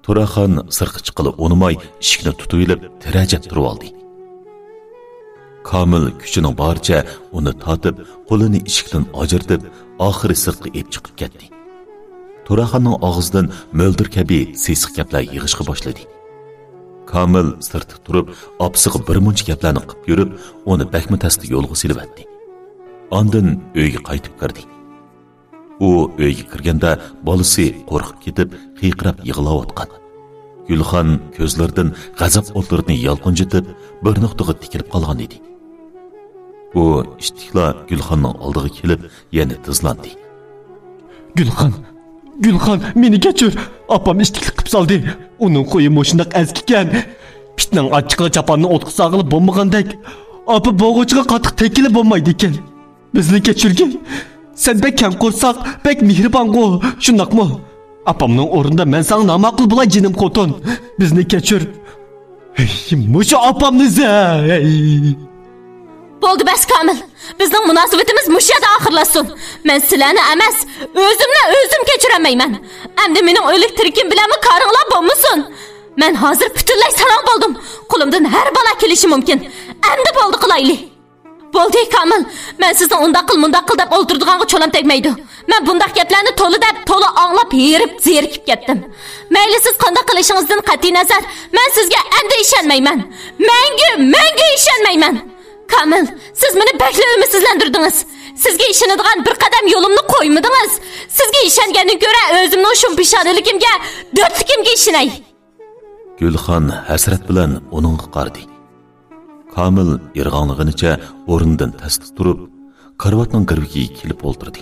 To'raxon sirqi chiqili unimay eshikni tutib tirajab turib oldi. Komil kuchining boricha uni tortib, qo'lini eshikdan ajratib, oxiri sirtqa ep chiqib ketdi. To'raxonning og'zidan mo'ldir kabi sesiq gaplar yig'ishga boshladi. Komil sirtda turib, opsiga bir muncha gaplarni qilib yurib, uni bakmi tasdi yo'lga silibdi. Ondan uyga qaytib kirdi. U uyga kirganda bolasi qo'rqib ketib, qiqirab yig'layotgan. Gulxon ko'zlaridan g'azab o'tlarini yalqinjitib, bir nuqtaga tikilib qolgan edi. U ishtiqla Gulxonning oldiga kelib, yana tizlandi. Gulxon, meni kechir. Apam ishtiqlik qilib soldi. Uning qo'yi mo'shundoq azkikan. Pitning achchiqli chapanni o'tqa sog'ilib bo'lmagandek, apa bo'g'uchiga qattiq tekilib bo'lmaydi ekan. Bizni kechirgin. Sen bek kam qo'rsoq, bek mehribon-ku, shundaqmi? Apamning o'rnida men sana namaqul bo'lay jinim xotin. Bizni kechir. Mushu apamniz. Bo'ldi bas Komil. Bizning munosabatimiz mushada oxirlasin. Men sizlarni emas, o'zim kechiramayman. Endi mening o'lik tirikim bilanmi qaringlar bo'lmasin. Men hozir butunlay salom bo'ldim. Qo'limdan har balo kelishi mumkin. Endi bo'ldi qilayli. Bo'ldi Komil. Men sizni undaq qil deb o'ltirdiganga cho'lam tegmaydi. Men bundaq gaplarni to'la anglab, yerib, zerikib ketdim. Mayli siz qanday qilishingizdan qat'iy nazar, men sizga endi ishonmayman. Menga ishonmayman. Komil, siz meni bakla umidsizlantirdingiz. Sizga ishonadigan bir qadam yo'limni qo'ymadingiz. Sizga ishongandan ko'ra o'zimning shu pishoniligimga, dodligimga ishonay. Gulxon hasrat bilan uningga qaradi. Komil irg'onlig'icha o'rnidan tasdiq turib, karvatning girviga kelib o'ltirdi.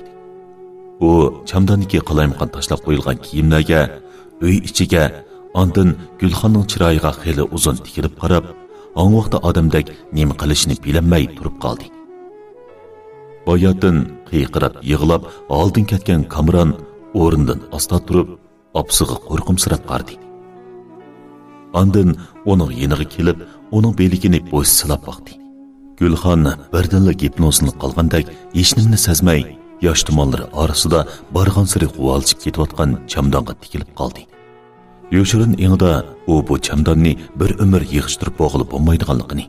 U chamdonniki qalaymqon tashlab qo'yilgan kiyimlarga, uy ichiga, ondan Gulxonning chiroyiga xeli uzun tikilib qarab, o'n vaqtda odamdek nima qilishni bilmay turib qoldi. Boyatdan qiqirab yig'lab oldin ketgan Kamron o'rnidan asta turib, opsiga qo'rqimsirab qaradi. Ondan uning yeniga kelib, uning beligini bo'sh silab baqdi. Gulxon birdanla gipnozini qolgandek hech nimani sezmay, yosh tumonlari orasida borgan sari quvalchib ketayotgan chamdonga tikilib qoldi. Yoshirin ingida u bu chamdonni bir umr yig'ishtirib bo'g'ilib bo'lmaydiganligini,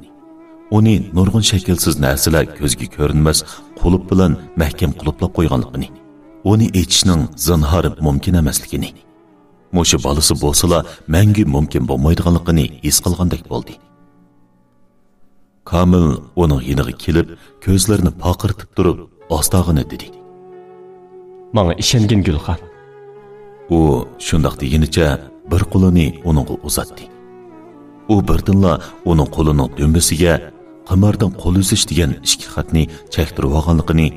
uni nurg'un shaklsiz narsalar ko'zga ko'rinmas qulub bilan mahkam qulublab qo'yganligini, uni echishning zinhor mumkin emasligini, mushu bolasi bo'lsa mangu mumkin bo'lmaydiganligini his qilgandek bo'ldi. Komil uning yeniga kelib, ko'zlarini paqirtib turib, ostog'ini dedi. Menga ishongin Gulxon. U shundoq deginicha bir qo'lini uningga uzatdi. U birdanla uning qo'lining do'mbisiga qimordan qo'l uzish degan ikki xatni chektirib olganligini,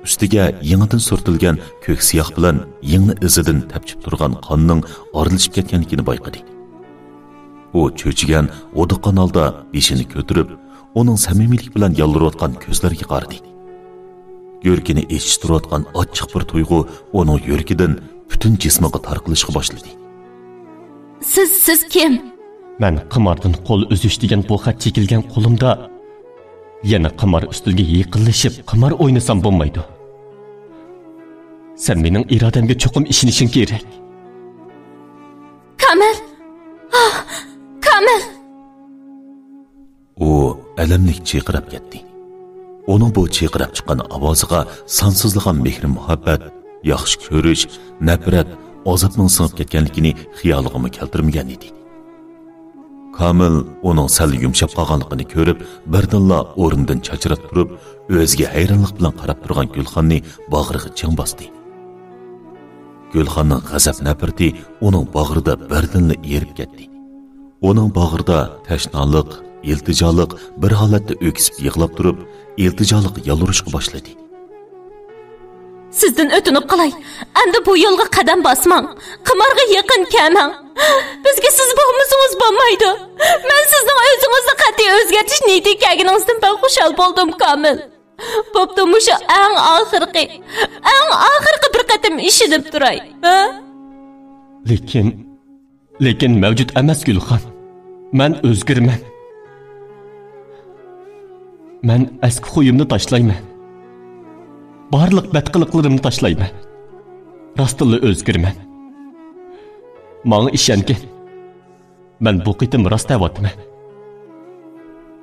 ustiga yangidan surtilgan ko'k siyoh bilan yengni izidan tapchib turgan qonning orilishib ketganligini bayqadi. U cho'chigan o'diqqan holda beshini ko'tarib, uning samimiylik bilan yalvarayotgan ko'zlariga qaradi. Yuragini eshittirayotgan ochiq bir tuyg'u uning yuragidan butun jismiga tarqalishga boshladi. Siz kim? Men qimordan qo'l uzish degan bu xat chekilgan qo'limda yana qimor ustiga yiqilishib qimor o'ynasam bo'lmaydi. Sen mening irodamga cho'qim ishonishing kerak. Komil. Komil. U alamlik chiyqirab ketdi. Uning bu chiyqirab chiqqan ovoziga sonsizligan mehr muhabbat, yaxshi ko'rish, nafrat, azobning singib ketganligini xiyoliga keltirmagan edi. Komil uning sal yumshab qolganligini ko'rib, birdanla o'rnidan chachirab turib, o'ziga hayronlik bilan qarab turgan Gulxonni bag'riga ching bosdi. Gulxonning g'azab nafrati uning bag'rida birdanla erib ketdi. Uning bag'rida tashnoliq, iltijoliq bir holatda o'ksib yig'lab turib, iltijoliq yalvurishga boshladi. Sizdan o'tinib qolay. Endi bu yo'lga qadam bosmang. Qimorga yaqin kelmang. Bizga siz bo'lmasangiz bo'lmaydi. Men sizning o'zingizni qat'iy o'zgartirish niyati kelganingizdan ben xushal bo'ldim, Komil. Bo'pti, mushu eng oxirgi bir qatim ishinib turay. Lekin mavjud emas Gulxon. Men o'zgarman. Men eski xo'yimni tashlayman. Barliq badqiliqlarimni tashlayman. Rostilla o'zgarman. Manga ishonki. Men bu qitim rost deyapman.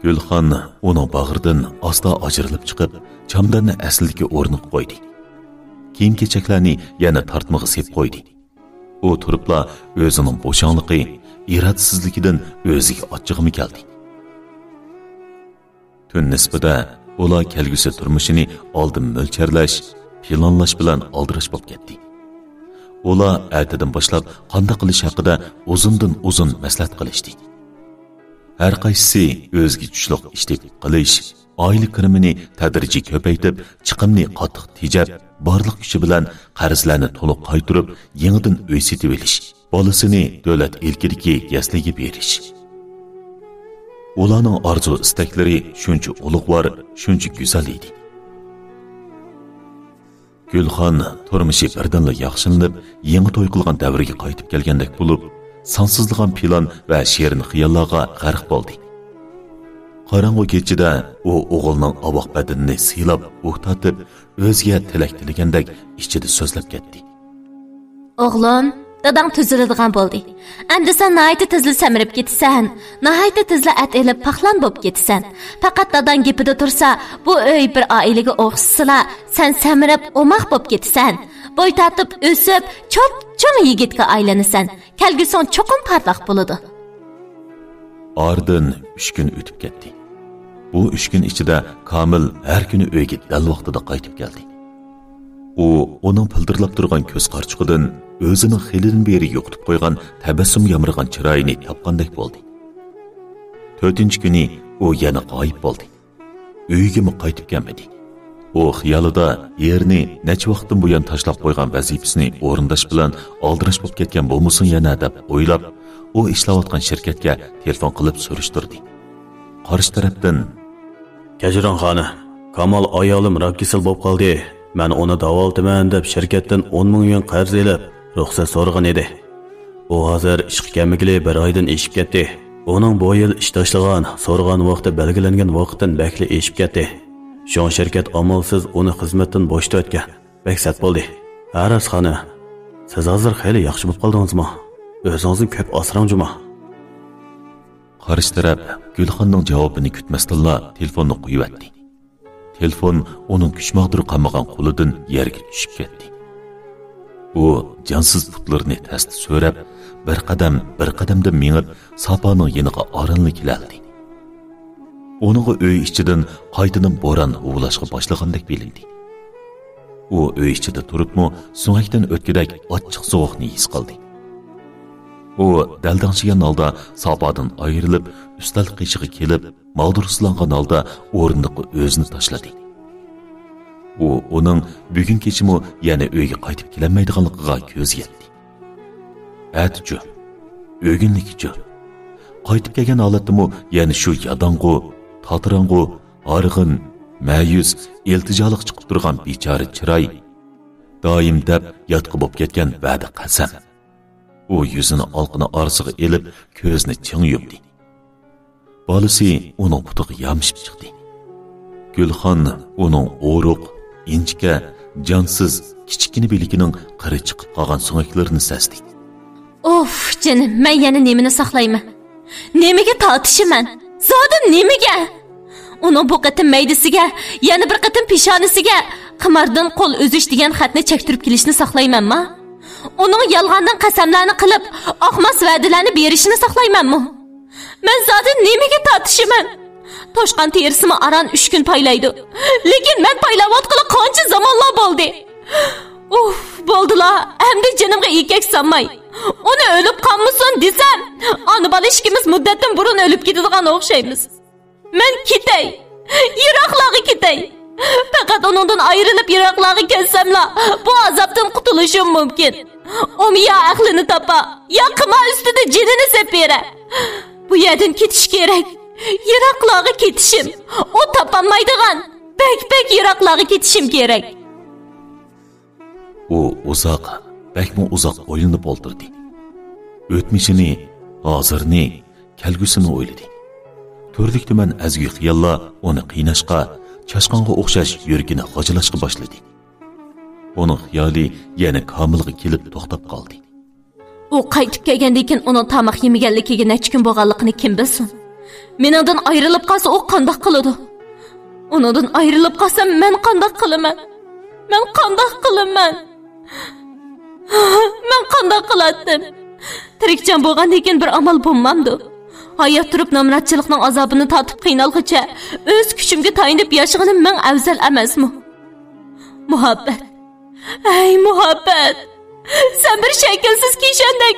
Gulxon uning bag'ridan asta ajrilib chiqib, chamdanni asldagi o'rniga qo'ydi. Kiyim-kechaklarni yana tartmaga sep qo'ydi. U turibla o'zining bo'shanligi, irodasizligidan o'ziga ochchig'imi keldi. Tun nisbida ular kelgusi turmushini oldin mo'lcharlash, planlash bilan oldirash bo'lib ketdi. Ular ertadan boshlab qanday qilish haqida uzundan uzun maslahat qilishdi. Har qaysisi o'ziga tushliq ish tepib qilish, oila kirimini tadrijiy ko'paytib, chiqimni qattiq tejab, barliq kuchi bilan qarzlarni to'liq qaytarib, yangidan uy setib olish, bolasini davlat ilkidagi yasliga berish. Ularning orzu istaklari shuncha ulug'vor, shuncha go'zal edi. Gulxon turmushi birdanla yaxshilanib, yangi to'y qilgan davriga qaytib kelgandek bo'lib, sansizlagan plan va she'rin xiyollarga g'arq bo'ldi. Qorong'u kechida u o'g'lining ovoq badanini siylab, o'xtatib, o'ziga tilak tilagandek ichida so'zlab ketdi. O'g'lim, dadang tuziladigan bo'ldi. Endi sen nahayta tezli samirib ketasan, nahayta tezli at elib paxlan bo'lib ketasan. Faqat dadang gapida tursa, bu uy bir oilaga o'xshasila, sen samirib o'maq bo'lib ketasan. Boy tatib o'sib, cho'ng yigitga aylanasan. Kelguson cho'qim parlaq bo'ladi. Ardın 3 kun o'tib ketdi. Bu 3 kun ichida Komil har kuni uyga dal vaqtida qaytib keldi. U uning pildirlab turgan ko'z qarchiqidan o'zining xilidan beri yo'qitib qo'ygan tabassum yamrigan chiroyini topgandek bo'ldi. 4-chi kuni u yana g'oyib bo'ldi. Uyiga qaytib kelmadi. U xiyolida yerni necha vaqtdan buyon tashlab qo'ygan vazifasini o'rindash bilan oldirish bo'lib ketgan bo'lmasin yana deb o'ylab, u ishlayotgan shirkatga telefon qilib so'rashtirdi. Qarshi tarafdan Kechiring xona, Kamol ayolim rak kasal bo'lib qoldi. Men uni davoltaman deb shirkatdan 10 ming yuan qarz olib, ruxsat so'ragan edi. U hozir ishga kelmagili bir oydan eshib ketdi. Uning bu yil ish tashlagan, so'ragan vaqti belgilangan vaqtdan bakli eshib ketdi. Şon şirket amalsız onu xizmatdan boşta o'tgan. Beksat bo'ldi. Aras xona, siz hozir xeyli yaxshi bo'lib qoldingizmi? O'zingizni ko'p asrangizmi? Qarshi taraf Gulxonning javobini kutmasdilla telefonni qo'yibdi. Telefon uning kuchmag'dir qamagan qo'lidan yerga tushib ketdi. U jonsiz putlarini tasti so'rab, bir qadamda mengib Saponing yeniga oranli keldi. Onun uy ichidan qaytadan bo'ron uvlashga boshlagandek bilindi. U uy ichida turibmi, so'ngakdan o'tgidek ochiq sovuqni his qildi. U daldangshigan holda Sapodan ayrilib, ustal qishig'i kelib, mag'dursizlangan holda o'rindiqqa o'zini tashladi. U uning bugun kechimi yana uyga qaytib kelmaydiganligiga ko'z yetdi. Atju, o'ginligicha qaytib kelgan holatdami yana shu yadang'u Tatırang'u, arg'in, ma'yus, iltijoliq chiqib turgan bechora chiroy, doim deb yotqi bo'lib ketgan va'da qasam. U yuzini olqini orsiga elib, ko'zni ching yumdi. Bolasi uning putiga yamishib chiqdi. Gulxon uning o'ruq, inchka, jonsiz, kichkina biligining qiri chiqib qolgan so'ngaklarini sezdi. Of, jinim, men yana nemini saqlayman? Nemiga tortishiman? Zodim nemiga? Uning bu qatim maydisiga, yana bir qatim peshonasiga qimardan qo'l uzish degan xatni chektirib kelishni saqlaymanmi? Uning yolg'ondan qasamlarni qilib, oqmas va'dalarni berishini saqlaymanmi? Men zodim nemiga tortishiman? Toshqan terisimi aran 3 kun paylaydi. Lekin men paylayotqili qancha zamonlar bo'ldi. Uf, bo'ldilar. Endi jinimga ekak sanmay. Onu ölüp qolmasin desam, ana bola ikkimiz muddatdan burun ölüp ketadigan o'xshaymiz. Men ketay. Yiroqlarga ketay. Faqat onundan ayrılıp yiroqlarga kelsam-la, bu azobdan qutulishim mumkin. Ya aqlini topa, ya qima ustida jinini sepera. Bu yerdan ketish kerak. Yiroqlarga ketishim. O topolmaydigan, bek yiroqlarga ketishim kerak. U bakmi uzoq o'ylanib o'ltirdi. O'tmishini, hozirni, kelgusini o'yladi. Turlik-tuman azgu xiyollar uni qiynashqa, chashqonga o'xshash yuragini g'ojilashga boshladi. Uning xiyoli yana Komilga kelib to'xtab qoldi. u qaytib kelgandan keyin uning tamoq yemaganligiga necha kun bo'lganligini kim bilsin? Meningdan ayrilib qolsa u qanday qiladi? Uningdan ayrilib qolsam men qanday qilaman? Men qanday qilaman? Men qanday qiladim? Tirikjon bo'lgandan keyin bir amal bo'lmamdi. Hayot turib nomratchilikning azobini tatib qiynalg'icha o'z kuchimga tayinib yashaganim men afzal emasmi? Muhabbat. Ey muhabbat. Sen bir şekilsiz kişendek,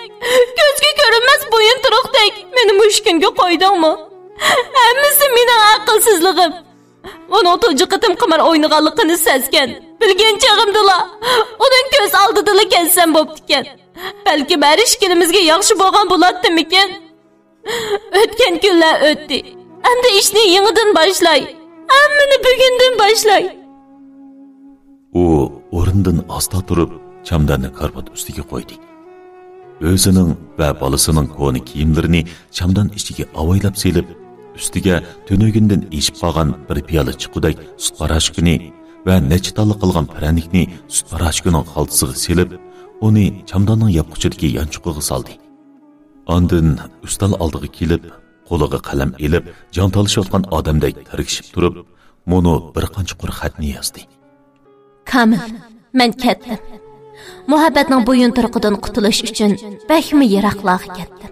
gözgü görünmez boyun turuqdek meni müşkünge koydun mu? Hemmisi mening aqlsizligim. Onun tuncu qıtım qımar oynağanlıqını sezken, bilgen çağımdıla, onun göz aldıdılı kelsem boptiken. Belki erişkinimizge yaxşı boğan bulattım iken. Ötken günler ötdi. Hem de işini yenidən başlay. Hemmini bugünden başlay. O o'rnidan asta turib chamdanni karpat ustiga qo'ydi. O'zining va bolasining ko'ni kiyimlarini chamdan ichiga avaylab selib, ustiga to'nogindan eshib qolgan bir piyola chiqudak sut parashkini va nechitali qilgan paranikni sut parashkining xaltasiga selib, uni chamdanning yopqichidagi yanchuqiga soldi. Ondan ustal oldiga kelib, qo'liga qalam elib, jon talishayotgan odamdek tirkishib turib, mo'no bir qancha quruq xatni yozdi. Kamil, men ketdim. Muhabbatning bo'yin turqidan qutulish uchun bakmi yiroqlarga ketdim.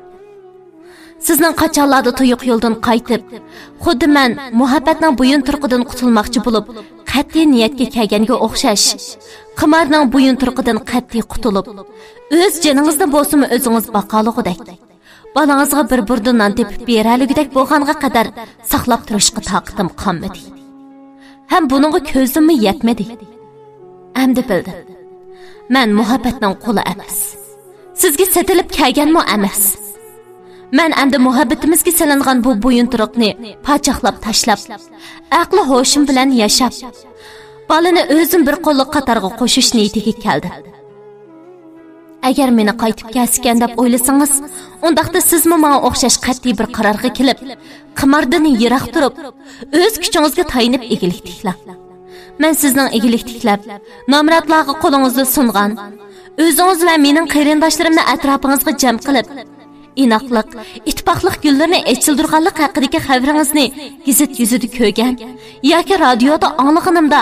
Sizning qachonlarda tuyuq yo'ldan qaytib, xuddi men muhabbatning bo'yin turqidan qutulmoqchi bo'lib, qat'iy niyatga kelganga o'xshash, qimarning bo'yin turqidan qat'iy qutulib, o'z jiningizni bo'lsa-mu o'zingiz baqalig'idek, balangizga bir burda non tepib beraligidek bo'lganga qadar saqlab turishga taqatim qolmadi. Ham buningga ko'zimmi yetmadi. Endi bildim. Men muhabbatning quli emas. Sizga setilib kelganmi emas. Men endi muhabbatimizga salangan bu bo'yin turuqni pachoqlab tashlab, aqli hoshim bilan yashab, balani o'zim bir qo'lliq qatorga qo'shish niyatiga keldim. Agar meni qaytib kelgan deb o'ylasangiz, undaqda sizmi menga o'xshash qat'iy bir qarorga kelib, qimardan yiroq turib, o'z kuchingizga tayinib egilik tiklab. Men sizning egilik tiklab, nomratlarga qo'lingizni sungan, o'zingiz va mening qarindoshlarimni atrofingizga jam qilib, inoqlik, ittifoqlik gullarni echildirganlik haqidagi xabaringizni gazet yuzida ko'rgan yoki radioda anglaganimda,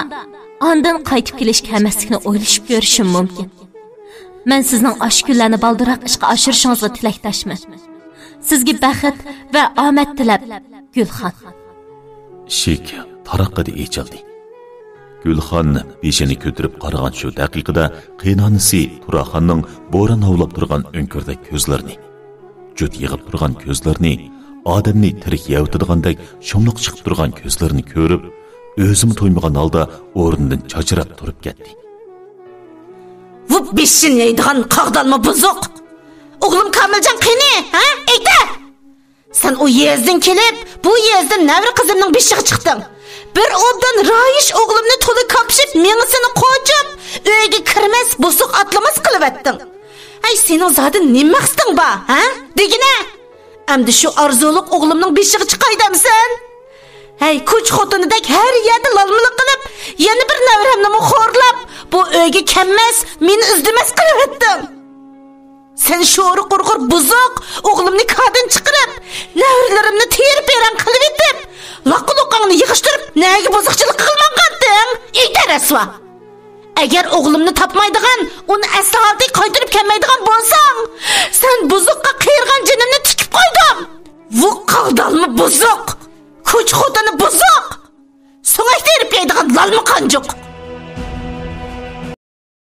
ondan qaytib kelishga emasligini o'ylashib ko'rishim mumkin. Men sizning oshkunlarni baldiroq ishga oshirishingizga tilakdoshman. Sizga baxt va omad tilab, Gulxon. Shik taraqqida echildi. Gulxon beshini ko'tarib qaragan shu daqiqada qiynonisi Turaxonning bo'ron ovlab turgan o'nkirdek ko'zlarini, jut yig'ib turgan ko'zlarini, odamni tirik yavtidigandek shumliq chiqib turgan ko'zlarini ko'rib, o'zim to'ymagan holda o'rnidan chachirab turib ketdi. Bu beshin yeydigan qog'dalma buzuq. O'g'lim Kamiljon qani, ha? Ayta. Sen o yezdan kelib, bu yezdan navri qizimning beshiga chiqding. Bir obdan rayish o'g'limni to'la kapishib, mengisini qo'chib, uyga kirmas, buzuq atlamas qilib etding. Ay sening zodin nima maqsading bor, ha? Degina. Endi shu arzuliq o'g'limning beshiga chiqaydamsan? Hey, kuch xotinidek her yerda lalmilik qilib, yana bir navramni xo'rlab, bu uyga kelmas, meni izdimas qilib etding. Sen sho'ri qurqur buzuq o'g'limni kadin chiqirib, navrilarimni terib beran qilib etib, laqaloqangni yig'ishtirib, nega buzuqchilik qilmaqanding? Aytarasva. Agar o'g'limni topmaydigan, uni asli holda qaytarib kelmaydigan bo'lsang, sen buzuqqa qiyirgan jinimni tikib qo'ydim. Bu qog'dalmi buzuq? Kuch xotini buzuq. So'ngak terib yeydigan lalmi qanjuq.